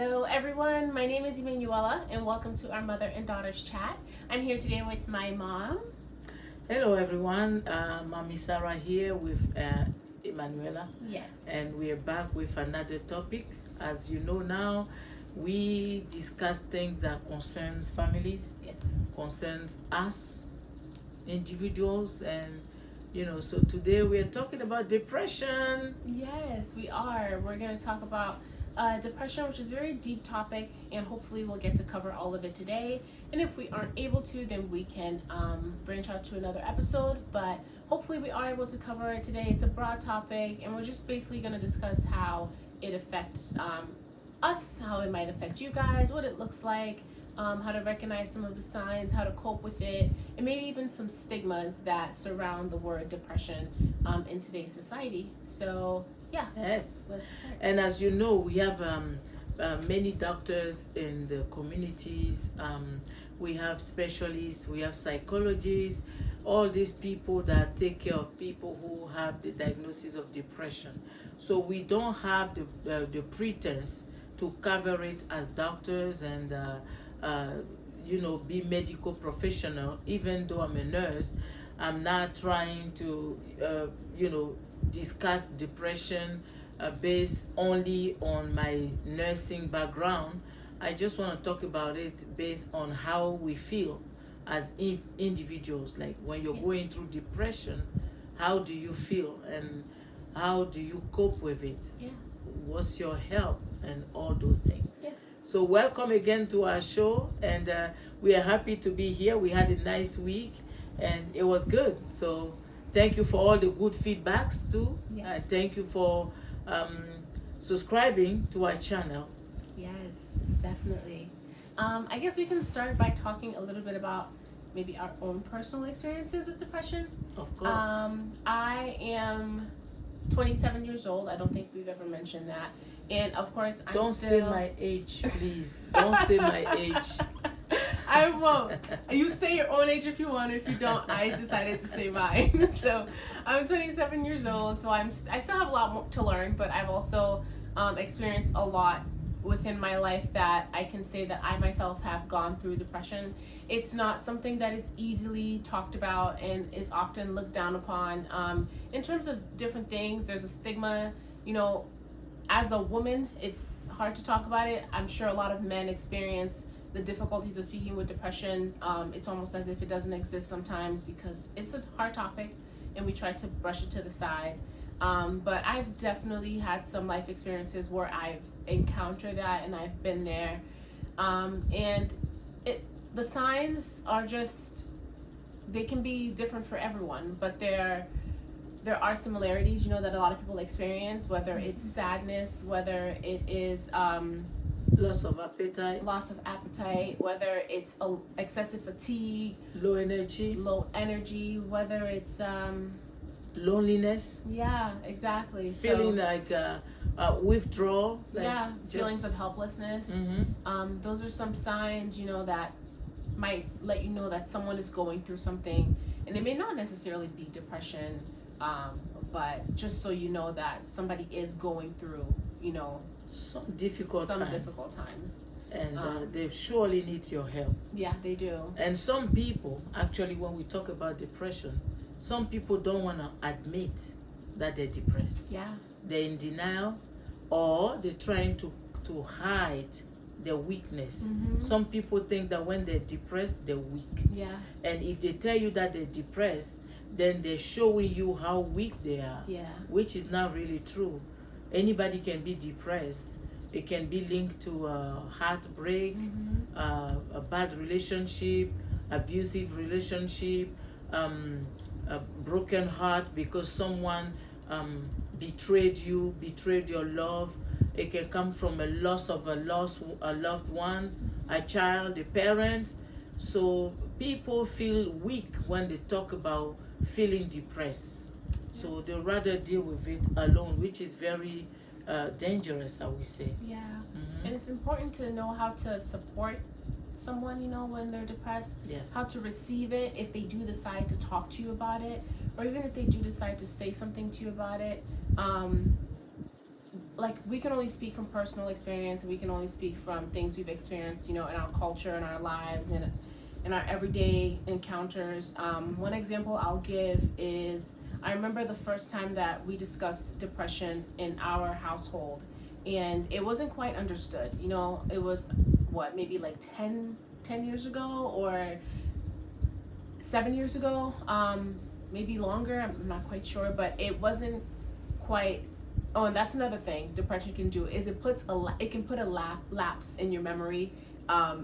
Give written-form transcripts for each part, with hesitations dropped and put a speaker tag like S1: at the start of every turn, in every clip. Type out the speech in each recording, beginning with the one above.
S1: Hello everyone, my name is Emanuela and welcome to our mother and daughter's chat. I'm here today with my mom.
S2: Hello everyone, Mommy Sarah here with Emanuela.
S1: Yes.
S2: And we are back with another topic. As you know now, we discuss things that concerns families,
S1: Yes.
S2: concerns us, individuals, and so today we are talking about depression.
S1: Yes, we are. We're going to talk about depression, which is a very deep topic, and hopefully we'll get to cover all of it today. And if we aren't able to, then we can branch out to another episode, but hopefully we are able to cover it today. It's a broad topic, and we're just basically going to discuss how it affects us, how it might affect you guys, what it looks like, how to recognize some of the signs, how to cope with it, and maybe even some stigmas that surround the word depression in today's society. So yeah,
S2: Yes.
S1: let's start.
S2: And as you know, we have many doctors in the communities. We have specialists, we have psychologists, all these people that take care of people who have the diagnosis of depression. So we don't have the pretense to cover it as doctors and be medical professional. Even though I'm a nurse, I'm not trying to discuss depression based only on my nursing background. I just want to talk about it based on how we feel as individuals. Like when you're going through depression, how do you feel and how do you cope with it?
S1: Yeah.
S2: What's your help and all those things?
S1: Yeah.
S2: So welcome again to our show, and we are happy to be here. We had a nice week and it was good. So thank you for all the good feedbacks too.
S1: Yes.
S2: Thank you for subscribing to our channel.
S1: Yes, definitely. I guess we can start by talking a little bit about maybe our own personal experiences with depression.
S2: Of course.
S1: I am 27 years old. I don't think we've ever mentioned that. And of course, I'm
S2: Don't
S1: still...
S2: say my age, please. Don't say my age.
S1: I won't. You say your own age if you want. If you don't, I decided to say mine. So I'm 27 years old. So I still have a lot more to learn, but I've also experienced a lot within my life that I can say that I myself have gone through depression. It's not something that is easily talked about and is often looked down upon. In terms of different things, there's a stigma. As a woman, it's hard to talk about it. I'm sure a lot of men experience the difficulties of speaking with depression. It's almost as if it doesn't exist sometimes because it's a hard topic and we try to brush it to the side. But I've definitely had some life experiences where I've encountered that and I've been there. And the signs are just, they can be different for everyone, but there are similarities, that a lot of people experience, whether it's sadness, whether it is
S2: loss of appetite,
S1: whether it's excessive fatigue,
S2: low energy,
S1: whether it's
S2: loneliness.
S1: Yeah, exactly.
S2: Feeling like withdrawal.
S1: Feelings of helplessness.
S2: Mm-hmm.
S1: Those are some signs, that might let you know that someone is going through something, and it may not necessarily be depression, but just so you know that somebody is going through,
S2: some difficult
S1: times.
S2: And they surely need your help.
S1: Yeah, they do.
S2: And some people, actually, when we talk about depression, some people don't want to admit that they're depressed.
S1: Yeah.
S2: They're in denial, or they're trying to hide their weakness.
S1: Mm-hmm.
S2: Some people think that when they're depressed, they're weak.
S1: Yeah.
S2: And if they tell you that they're depressed, then they're showing you how weak they are.
S1: Yeah.
S2: Which is not really true. Anybody can be depressed. It can be linked to heartbreak, a bad relationship, abusive relationship, a broken heart because someone betrayed you, betrayed your love. It can come from a loss of a loved one, a child, a parent. So people feel weak when they talk about feeling depressed. So they rather deal with it alone, which is very dangerous, I would say.
S1: Yeah.
S2: Mm-hmm.
S1: And it's important to know how to support someone, when they're depressed.
S2: Yes.
S1: How to receive it if they do decide to talk to you about it, or even if they do decide to say something to you about it. like we can only speak from personal experience, and we can only speak from things we've experienced, you know, in our culture, in our lives, and in our everyday encounters. One example I'll give is I remember the first time that we discussed depression in our household, and it wasn't quite understood. You know, it was what, maybe like 10 years ago, or 7 years ago, maybe longer, I'm not quite sure, but it wasn't quite. Oh, and that's another thing depression can do, is it can put a lapse in your memory.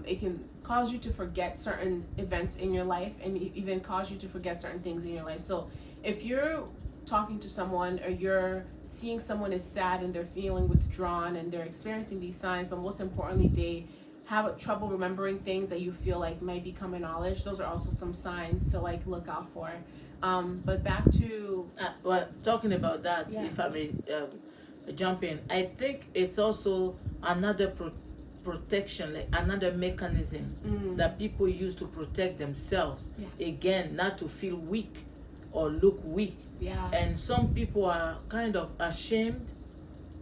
S1: It can cause you to forget certain events in your life, and even cause you to forget certain things in your life. So if you're talking to someone, or you're seeing someone is sad and they're feeling withdrawn and they're experiencing these signs, but most importantly they have trouble remembering things that you feel like might be common knowledge, those are also some signs to like look out for. But back to
S2: well, talking about that,
S1: Yeah.
S2: if I may jump in, I think it's also another protection, like another mechanism that people use to protect themselves.
S1: Yeah.
S2: Again, not to feel weak or look weak.
S1: Yeah.
S2: And some people are kind of ashamed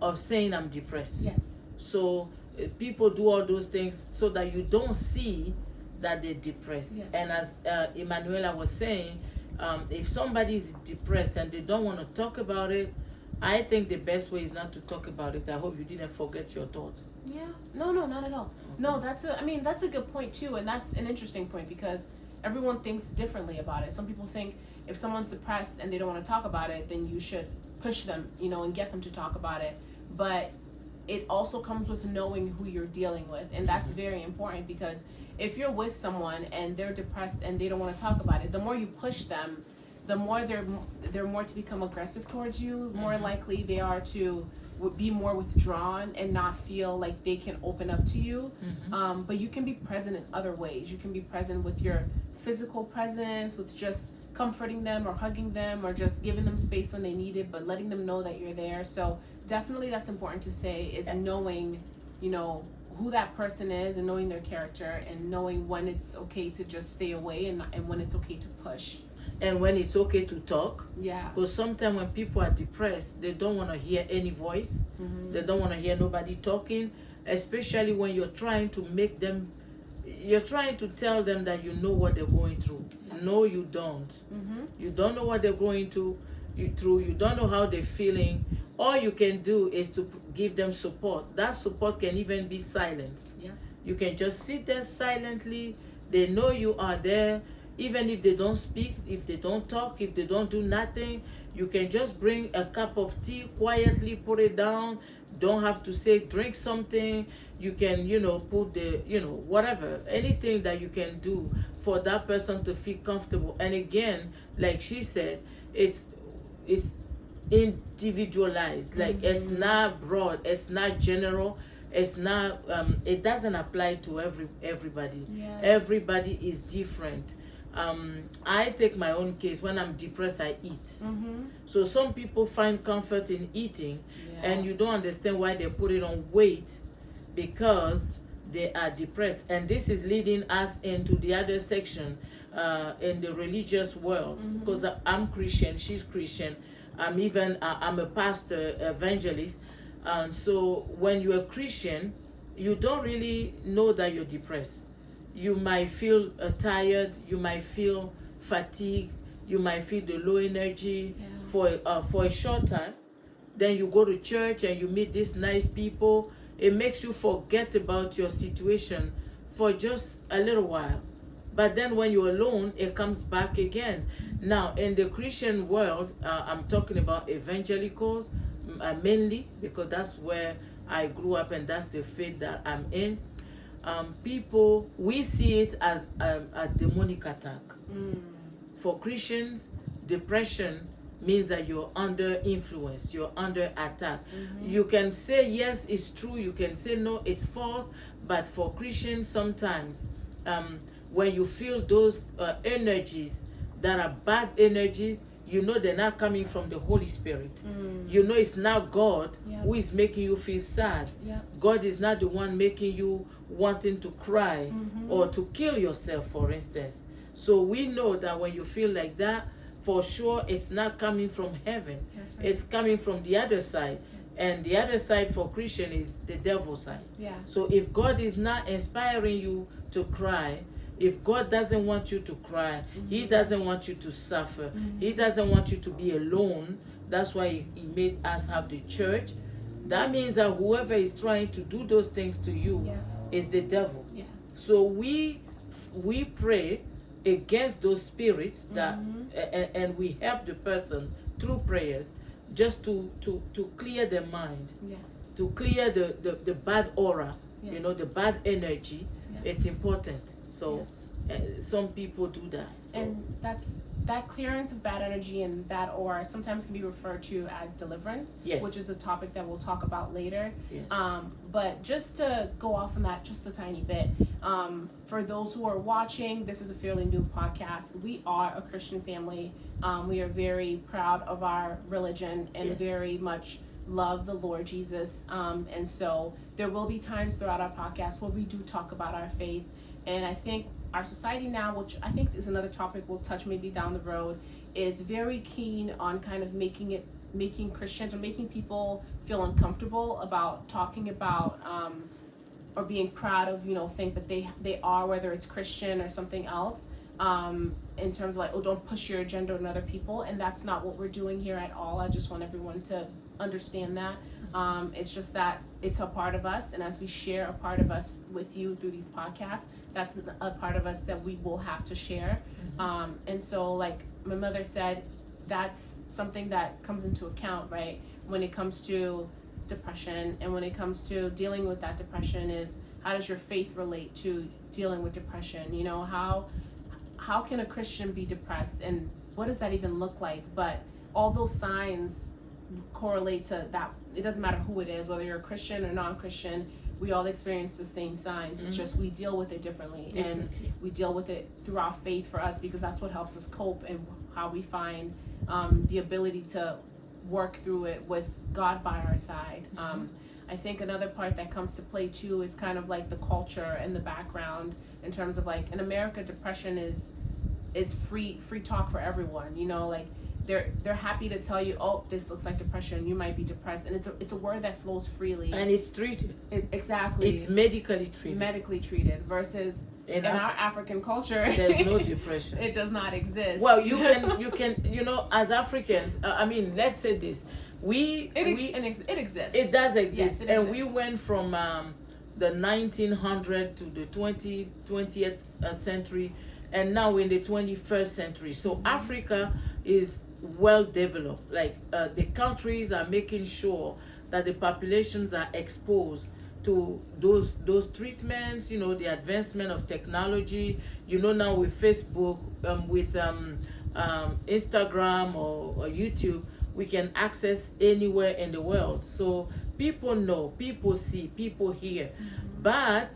S2: of saying I'm depressed.
S1: Yes.
S2: So people do all those things so that you don't see that they're depressed.
S1: Yes.
S2: And as Emanuela was saying, if somebody is depressed and they don't want to talk about it, I think the best way is not to talk about it. I hope you didn't forget your thought.
S1: Yeah. No, not at all. No, that's a good point too, and that's an interesting point, because everyone thinks differently about it. Some people think if someone's depressed and they don't want to talk about it, then you should push them, you know, and get them to talk about it. But it also comes with knowing who you're dealing with, and that's very important, because if you're with someone and they're depressed and they don't want to talk about it, the more you push them, the more they're more to become aggressive towards you. More likely they are to be more withdrawn and not feel like they can open up to you. But you can be present in other ways. You can be present with your physical presence, with just comforting them or hugging them or just giving them space when they need it, but letting them know that you're there. So definitely that's important to say, is knowing, you know, who that person is, and knowing their character, and knowing when it's okay to just stay away, and when it's okay to push.
S2: And when it's okay to talk.
S1: Yeah.
S2: Because sometimes when people are depressed, they don't want to hear any voice. They don't want to hear nobody talking, especially when you're trying to tell them that you know what they're going through. No, you don't. You don't know what they're going through. You don't know how they're feeling. All you can do is to give them support. That support can even be silence.
S1: Yeah.
S2: You can just sit there silently. They know you are there. Even if they don't speak, if they don't talk, if they don't do nothing, you can just bring a cup of tea quietly, put it down. Don't have to say drink something. You can, put the, whatever, anything that you can do for that person to feel comfortable. And again, like she said, it's individualized. Like it's not broad, it's not general. It's not it doesn't apply to everybody.
S1: Yeah.
S2: Everybody is different. I take my own case. When I'm depressed, I eat. So some people find comfort in eating, and you don't understand why they put it on weight, because they are depressed. And this is leading us into the other section in the religious world, because I'm Christian, she's Christian. I'm a pastor, evangelist. And so when you're a Christian, you don't really know that you're depressed. You might feel tired, you might feel fatigued, you might feel the low energy for a short time. Then you go to church and you meet these nice people. It makes you forget about your situation for just a little while. But then when you're alone, it comes back again. Now, in the Christian world, I'm talking about evangelicals mainly, because that's where I grew up and that's the faith that I'm in. People, we see it as a demonic attack. For Christians, depression means that you're under influence, you're under attack. You can say yes, it's true, you can say no, it's false. But for Christians, sometimes when you feel those energies that are bad energies, you know they're not coming from the Holy Spirit. You know it's not God who is making you feel sad. God is not the one making you wanting to cry or to kill yourself, for instance. So we know that when you feel like that, for sure it's not coming from heaven.
S1: That's right.
S2: It's coming from the other side. and the other side for Christian is the devil side.
S1: Yeah.
S2: So if God is not inspiring you to cry, if God doesn't want you to cry, He doesn't want you to suffer, He doesn't want you to be alone. That's why He made us have the church. That means that whoever is trying to do those things to you is the devil.
S1: Yeah.
S2: So we pray against those spirits that and we help the person through prayers just to clear their mind,
S1: Yes.
S2: to clear the bad aura,
S1: Yes.
S2: you know, the bad energy.
S1: Yeah.
S2: It's important. So some people do that. So.
S1: And that clearance of bad energy and bad aura sometimes can be referred to as deliverance,
S2: Yes.
S1: which is a topic that we'll talk about later.
S2: Yes.
S1: But just to go off on that just a tiny bit, for those who are watching, this is a fairly new podcast. We are a Christian family. We are very proud of our religion and very much love the Lord Jesus. And so there will be times throughout our podcast where we do talk about our faith. And I think our society now, which I think is another topic we'll touch maybe down the road, is very keen on kind of making Christians or making people feel uncomfortable about talking about or being proud of, you know, things that they are, whether it's Christian or something else, in terms of like, oh, don't push your agenda on other people. And that's not what we're doing here at all. I just want everyone to understand that. It's just that it's a part of us, and as we share a part of us with you through these podcasts, that's a part of us that we will have to share. And so, like my mother said, that's something that comes into account, right? When it comes to depression, and when it comes to dealing with that depression, is how does your faith relate to dealing with depression? You know, how can a Christian be depressed, and what does that even look like? But all those signs correlate to that. It doesn't matter who it is, whether you're a Christian or non-Christian, we all experience the same signs. It's just we deal with it differently. And we deal with it through our faith for us, because that's what helps us cope, and how we find the ability to work through it with God by our side. I think another part that comes to play too is kind of like the culture and the background, in terms of like in America, depression is free talk for everyone, you know, like they're happy to tell you, oh, this looks like depression, you might be depressed, and it's a word that flows freely,
S2: and it's treated.
S1: Exactly.
S2: It's medically treated.
S1: Versus in our African culture,
S2: there's no depression.
S1: It does not exist.
S2: Well, you can you know, as Africans, I mean, let's say this, it
S1: exists.
S2: It does exist.
S1: Yes, it
S2: and
S1: exists.
S2: we went from the 1900 to the 20th century, and now we're in the 21st century. So Africa is well developed. Like the countries are making sure that the populations are exposed to those treatments, you know, the advancement of technology, you know, now with Facebook, with Instagram or YouTube, we can access anywhere in the world. So people know, people see, people hear. But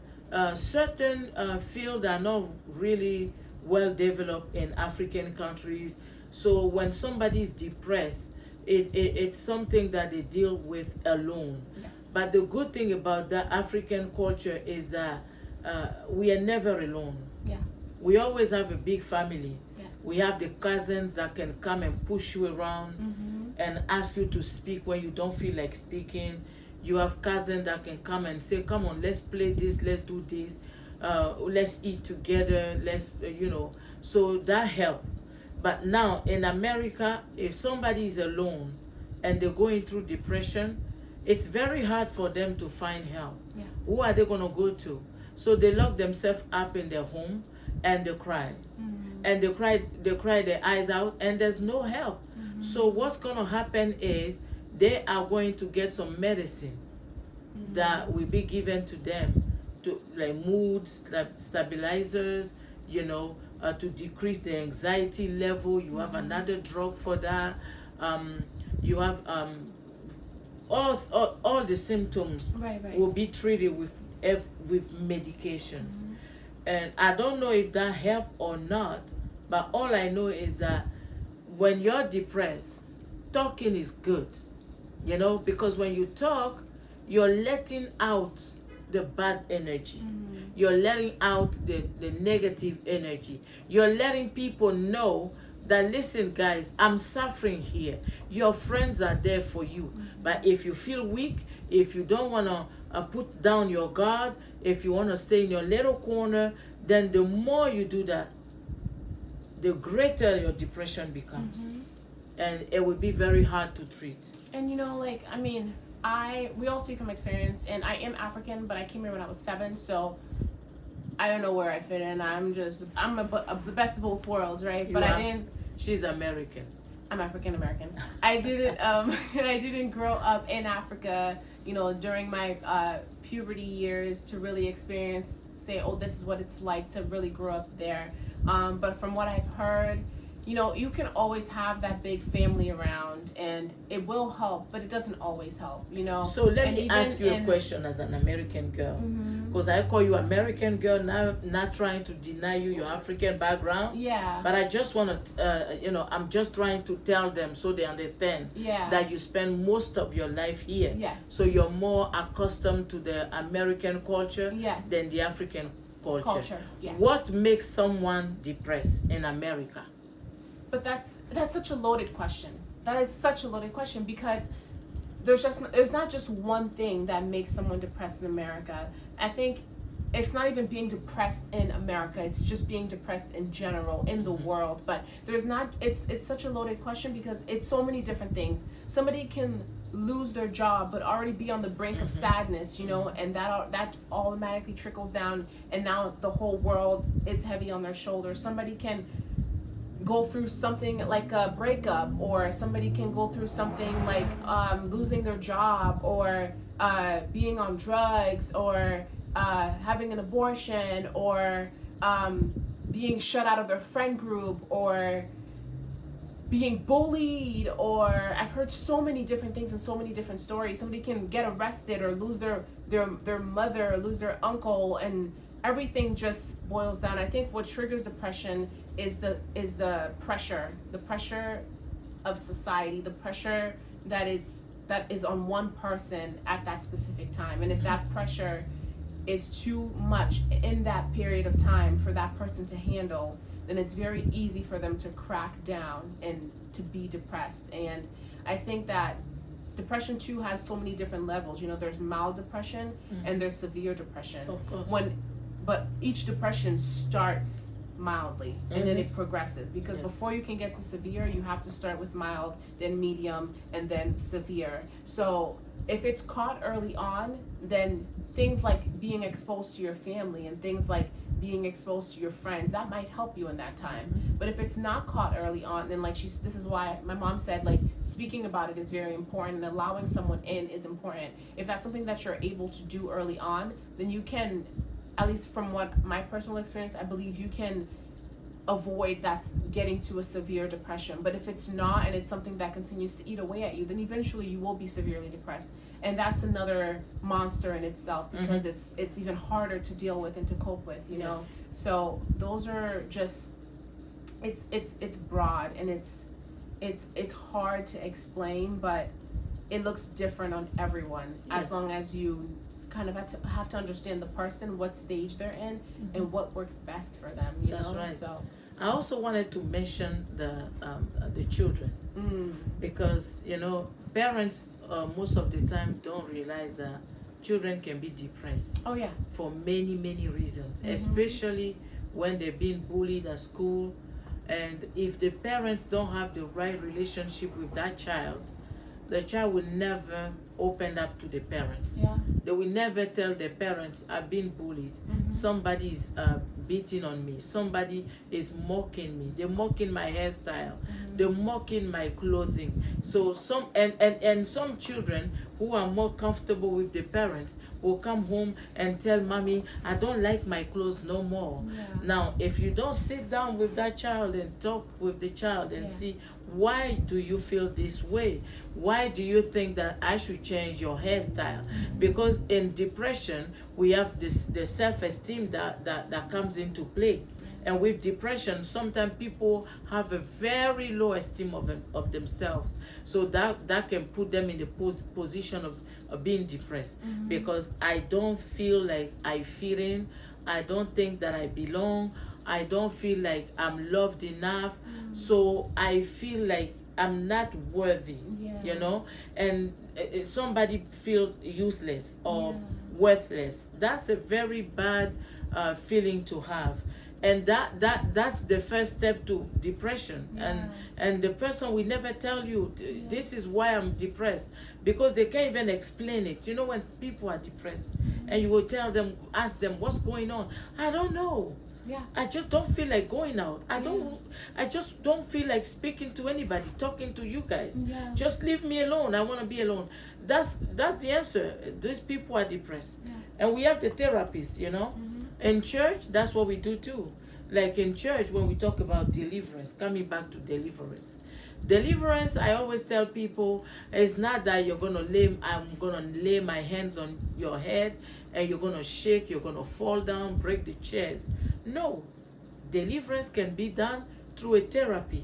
S2: certain fields are not really well developed in African countries. So when somebody is depressed, it's something that they deal with alone.
S1: Yes.
S2: But the good thing about the African culture is that we are never alone.
S1: Yeah.
S2: We always have a big family.
S1: Yeah.
S2: We have the cousins that can come and push you around and ask you to speak when you don't feel like speaking. You have cousins that can come and say, come on, let's play this, let's do this, let's eat together, let's, you know. So that helps. But now in America, if somebody is alone and they're going through depression, it's very hard for them to find help.
S1: Yeah.
S2: Who are they going to go to? So they lock themselves up in their home and they cry. And they cry their eyes out, and there's no help. So what's going to happen is they are going to get some medicine that will be given to them, to like mood stabilizers, you know, to decrease the anxiety level. You have another drug for that. You have all the symptoms will be treated with medications. And I don't know if that helped or not, but all I know is that when you're depressed, talking is good, you know, because when you talk, you're letting out the bad energy. You're letting out the negative energy. You're letting people know that, listen, guys, I'm suffering here. Your friends are there for you. But if you feel weak, if you don't want to put down your guard, if you want to stay in your little corner, then the more you do that, the greater your depression becomes. And it will be very hard to treat.
S1: And like, I mean, we all speak from experience, and I am African, but I came here when I was 7, so I don't know where I fit in. I'm the best of both worlds, right? But I didn't.
S2: She's American.
S1: I'm African American. I didn't grow up in Africa, during my puberty years to really say, oh, this is what it's like to really grow up there. But from what I've heard, you can always have that big family around, and it will help, but it doesn't always help,
S2: So let me ask you a question as an American girl, because I call you American girl now, not trying to deny you your African background.
S1: Yeah.
S2: But I just want to, I'm just trying to tell them so they understand that you spend most of your life here.
S1: Yes.
S2: So you're more accustomed to the American culture than the African culture.
S1: Yes.
S2: What makes someone depressed in America?
S1: But that's such a loaded question. That is such a loaded question, because there's not just one thing that makes someone depressed in America. I think it's not even being depressed in America. It's just being depressed in general in the world. But it's such a loaded question because it's so many different things. Somebody can lose their job but already be on the brink of sadness, and that automatically trickles down, and now the whole world is heavy on their shoulders. Somebody can go through something like a breakup, or somebody can go through something like losing their job, or being on drugs, or having an abortion, or being shut out of their friend group, or being bullied, or I've heard so many different things and so many different stories. Somebody can get arrested or lose their mother, or lose their uncle, and everything just boils down. I think what triggers depression is the pressure of society, the pressure that is on one person at that specific time. And if that pressure is too much in that period of time for that person to handle, then it's very easy for them to crack down and to be depressed. And I think that depression too has so many different levels. There's mild depression and there's severe depression.
S2: Of course.
S1: But each depression starts mildly and then it progresses, because before you can get to severe, you have to start with mild, then medium, and then severe. So if it's caught early on, then things like being exposed to your family and things like being exposed to your friends, that might help you in that time. But if it's not caught early on, then this is why my mom said, like, speaking about it is very important, and allowing someone in is important. If that's something that you're able to do early on, then you can, at least from what my personal experience, I believe you can avoid that's getting to a severe depression. But if it's not, and it's something that continues to eat away at you, then eventually you will be severely depressed, and that's another monster in itself, because it's even harder to deal with and to cope with, know. So those are just, it's broad, and it's hard to explain, but it looks different on everyone, as long as you kind of have to understand the person, what stage they're in, and what works best for them.
S2: That's right.
S1: So
S2: I also wanted to mention the children, because parents most of the time don't realize that children can be depressed.
S1: Oh yeah.
S2: For many reasons, especially when they're being bullied at school, and if the parents don't have the right relationship with that child, the child will never open up to the parents.
S1: Yeah.
S2: They will never tell their parents, I've been bullied. Somebody is beating on me. Somebody is mocking me. They're mocking my hairstyle. They're mocking my clothing. So some children who are more comfortable with the parents will come home and tell mommy, I don't like my clothes no more.
S1: Yeah.
S2: Now, if you don't sit down with that child and talk with the child and see, why do you feel this way? Why do you think that I should change your hairstyle? Because in depression, we have the self-esteem that comes into play. And with depression, sometimes people have a very low esteem of themselves. So that can put them in the position of being depressed. Because I don't feel like I fit in. I don't think that I belong. I don't feel like I'm loved enough. So I feel like I'm not worthy,
S1: Yeah.
S2: you know, and somebody feels useless or
S1: Yeah.
S2: worthless. That's a very bad feeling to have, and that's the first step to depression. And the person will never tell you, this is why I'm depressed, because they can't even explain it. You know, when people are depressed, and you will tell them, ask them, what's going on? I don't know.
S1: Yeah.
S2: I just don't feel like going out. I just don't feel like speaking to anybody, talking to you guys.
S1: Yeah.
S2: Just leave me alone. I want to be alone. That's the answer. These people are depressed.
S1: Yeah.
S2: And we have the therapists, you know. In church, that's what we do too. Like in church, when we talk about deliverance, coming back to deliverance. Deliverance, I always tell people, it's not that I'm gonna lay my hands on your head and you're gonna shake, you're gonna fall down, break the chairs. No, deliverance can be done through a therapy.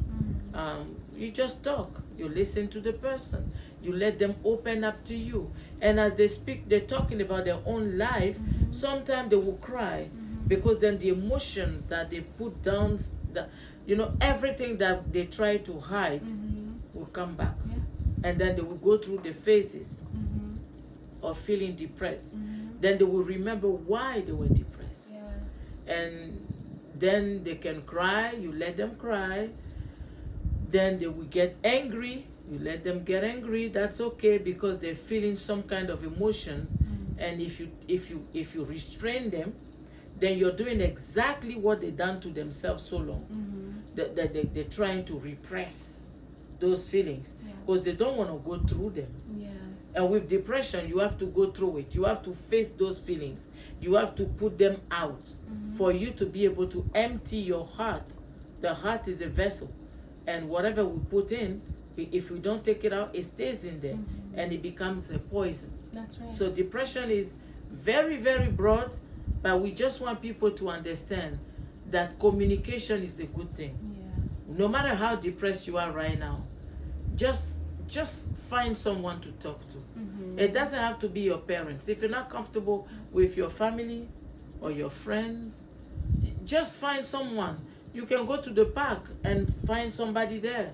S2: You just talk, you listen to the person, you let them open up to you, and as they speak, they're talking about their own life. Sometimes they will cry, because then the emotions that they put down, everything that they try to hide will come back. And then they will go through the phases of feeling depressed. Then they will remember why they were depressed. And then they can cry, you let them cry. Then they will get angry, you let them get angry. That's okay, because they're feeling some kind of emotions. And if you restrain them, then you're doing exactly what they done to themselves so long. That they're trying to repress those feelings, because they don't want to go through them. And with depression, you have to go through it. You have to face those feelings. You have to put them out for you to be able to empty your heart. The heart is a vessel, and whatever we put in, if we don't take it out, it stays in there, and it becomes a poison.
S1: That's right.
S2: So depression is very, very broad, but we just want people to understand that communication is the good thing. No matter how depressed you are right now, just find someone to talk to. It doesn't have to be your parents. If you're not comfortable with your family or your friends, just find someone. You can go to the park and find somebody there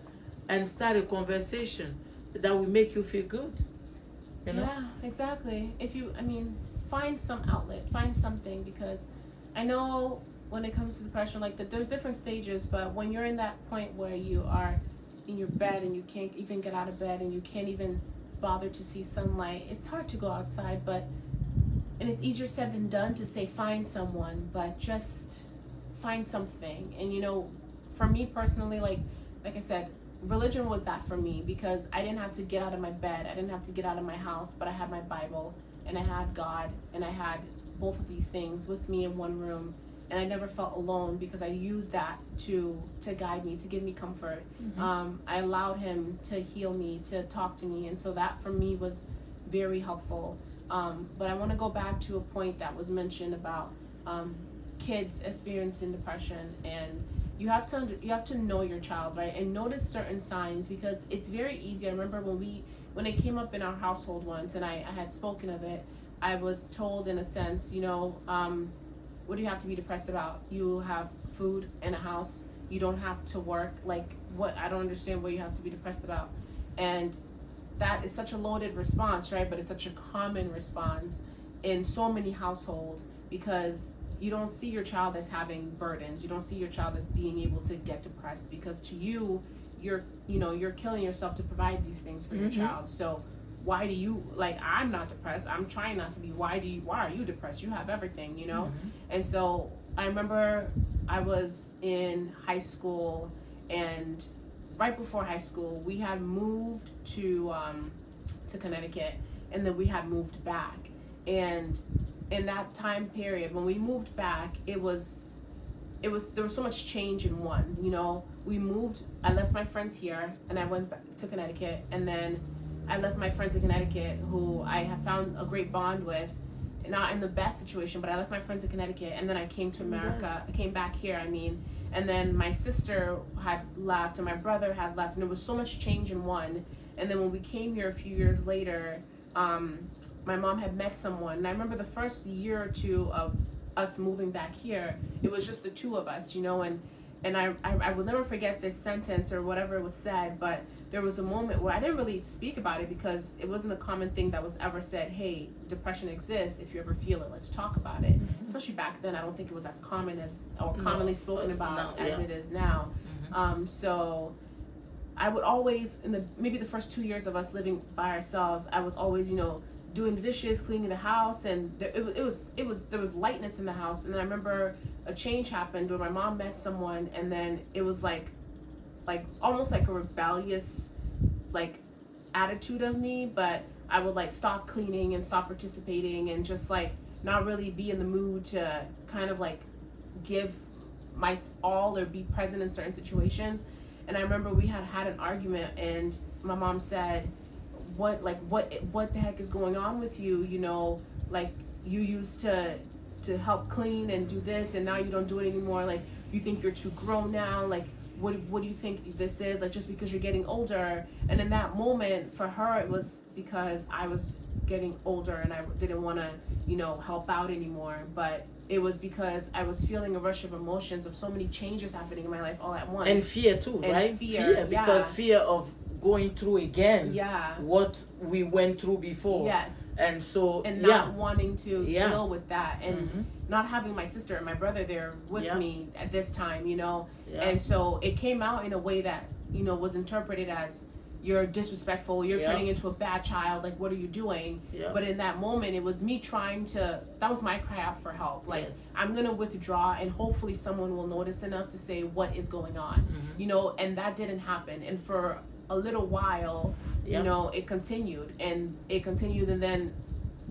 S2: and start a conversation that will make you feel good. You know?
S1: Yeah, exactly. Find some outlet, find something, because I know when it comes to depression, there's different stages, but when you're in that point where you are in your bed and you can't even get out of bed and you can't even bother to see sunlight, it's hard to go outside, and it's easier said than done to say find someone, but just find something. And for me personally, like I said, religion was that for me, because I didn't have to get out of my bed, I didn't have to get out of my house, but I had my Bible and I had God, and I had both of these things with me in one room, and I never felt alone, because I used that to guide me, to give me comfort. I allowed him to heal me, to talk to me, and so that for me was very helpful. But I want to go back to a point that was mentioned about kids experiencing depression, and you have to know your child, right, and notice certain signs, because it's very easy. I remember when it came up in our household once, and I had spoken of it, I was told, in a sense, what do you have to be depressed about? You have food and a house. You don't have to work. What? I don't understand what you have to be depressed about. And that is such a loaded response, right? But it's such a common response in so many households, because you don't see your child as having burdens. You don't see your child as being able to get depressed, because to you, you're killing yourself to provide these things for your child. So why do you, I'm not depressed, I'm trying not to be, why are you depressed? You have everything, And so I remember I was in high school, and right before high school, we had moved to Connecticut, and then we had moved back. And in that time period, when we moved back, there was so much change in one. We moved, I left my friends here, and I went back to Connecticut, and then I left my friends in Connecticut, who I have found a great bond with, not in the best situation, but I left my friends in Connecticut, and then I came to America. I came back here, and then my sister had left, and my brother had left, and there was so much change in one. And then when we came here a few years later, my mom had met someone, and I remember the first year or two of us moving back here, it was just the two of us, and and I will never forget this sentence or whatever was said, but there was a moment where I didn't really speak about it because it wasn't a common thing that was ever said, hey, depression exists. If you ever feel it, let's talk about it. Especially back then, I don't think it was as common as, or commonly spoken about as it is now. So I would always, maybe the first 2 years of us living by ourselves, I was always, doing the dishes, cleaning the house, and there was lightness in the house. And then I remember a change happened where my mom met someone, and then it was like almost like a rebellious attitude of me, but I would stop cleaning and stop participating and just not really be in the mood to kind of give my all or be present in certain situations. And I remember we had an argument, and my mom said, what the heck is going on with you? You used to help clean and do this, and now you don't do it anymore. You think you're too grown now. What do you think this is? Just because you're getting older. And in that moment, for her, it was because I was getting older and I didn't want to, help out anymore. But it was because I was feeling a rush of emotions of so many changes happening in my life all at once.
S2: And fear too,
S1: and
S2: right?
S1: Fear,
S2: because fear of going through again what we went through before.
S1: Yes.
S2: And so
S1: not wanting to deal with that, and not having my sister and my brother there with me at this time, and so it came out in a way that was interpreted as, you're disrespectful, you're turning into a bad child, what are you doing? But in that moment, it was me that was my cry out for help. I'm gonna withdraw, and hopefully someone will notice enough to say what is going on, and that didn't happen. And for a little while, it continued, and then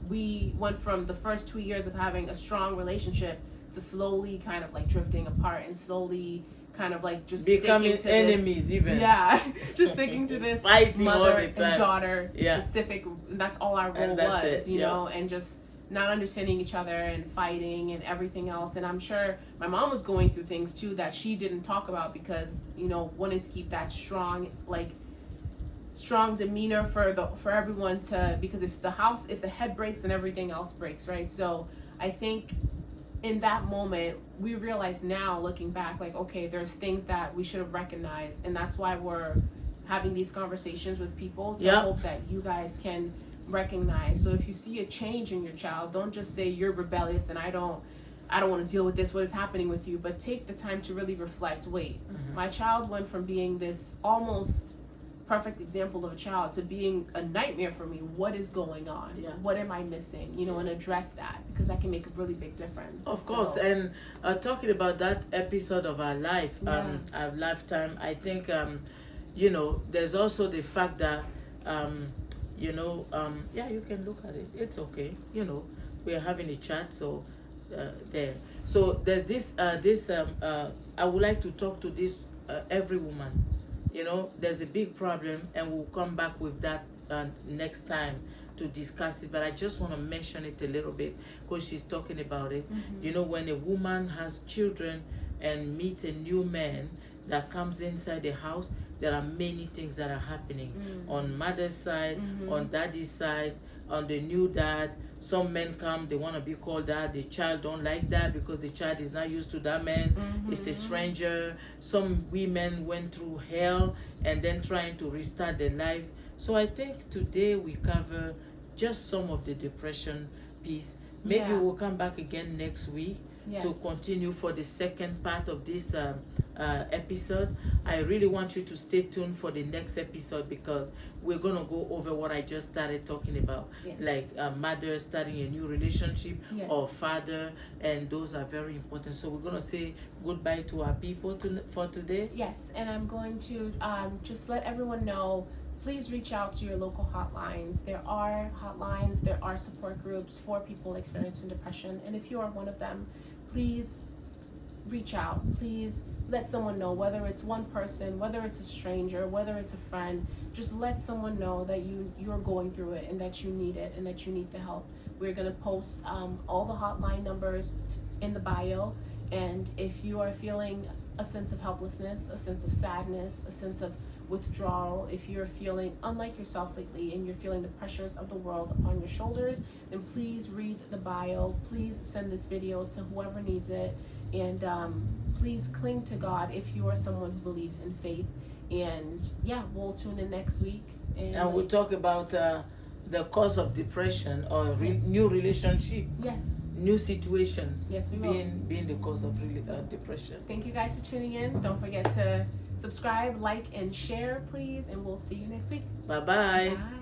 S1: we went from the first 2 years of having a strong relationship to slowly kind of drifting apart, and slowly kind of just
S2: becoming
S1: sticking to
S2: enemies
S1: this,
S2: even.
S1: Just sticking to this
S2: Fighting
S1: mother
S2: all the time.
S1: and daughter specific. That's all our role was,
S2: it,
S1: and just not understanding each other and fighting and everything else. And I'm sure my mom was going through things too that she didn't talk about because wanting to keep that strong demeanor for everyone to, because if the head breaks, then everything else breaks, right? So I think in that moment we realize now, looking back, okay, there's things that we should have recognized, and that's why we're having these conversations with people to hope that you guys can recognize. So if you see a change in your child, don't just say you're rebellious and I don't want to deal with this, what is happening with you, but take the time to really reflect. Wait, my child went from being this almost perfect example of a child to being a nightmare for me. What is going on? What am I missing? And address that, because that can make a really big difference.
S2: Of course. And talking about that episode of our life, our lifetime, I think there's also the fact that you can look at it, it's okay, we're having a chat, so there. So there's this I would like to talk to this every woman. There's a big problem, and we'll come back with that next time to discuss it, but I just want to mention it a little bit because she's talking about it. When a woman has children and meets a new man that comes inside the house, there are many things that are happening on mother's side, on daddy's side, on the new dad. Some men come, they want to be called dad. The child don't like that because the child is not used to that man. It's a stranger. Some women went through hell and then trying to restart their lives. So I think today we cover just some of the depression piece. Maybe we'll come back again next week to continue for the second part of this episode. I really want you to stay tuned for the next episode, because we're going to go over what I just started talking about, mother starting a new relationship, or father, and those are very important. So we're going to say goodbye to our people for today.
S1: Yes, and I'm going to just let everyone know, please reach out to your local hotlines. There are hotlines, there are support groups for people experiencing depression, and if you are one of them, please reach out. Please let someone know, whether it's one person, whether it's a stranger, whether it's a friend. Just let someone know that you're going through it and that you need it and that you need the help. We're going to post all the hotline numbers in the bio, and if you are feeling a sense of helplessness, a sense of sadness, a sense of withdrawal, if you're feeling unlike yourself lately and you're feeling the pressures of the world upon your shoulders, then please read the bio. Please send this video to whoever needs it. And please cling to God if you are someone who believes in faith. And yeah, we'll tune in next week.
S2: And we'll talk about the cause of depression or
S1: Yes.
S2: new relationship,
S1: Yes.
S2: new situations.
S1: Yes, we will.
S2: Being the cause of depression.
S1: Thank you guys for tuning in. Don't forget to subscribe, like, and share, please. And we'll see you next week.
S2: Bye-bye.
S1: Bye.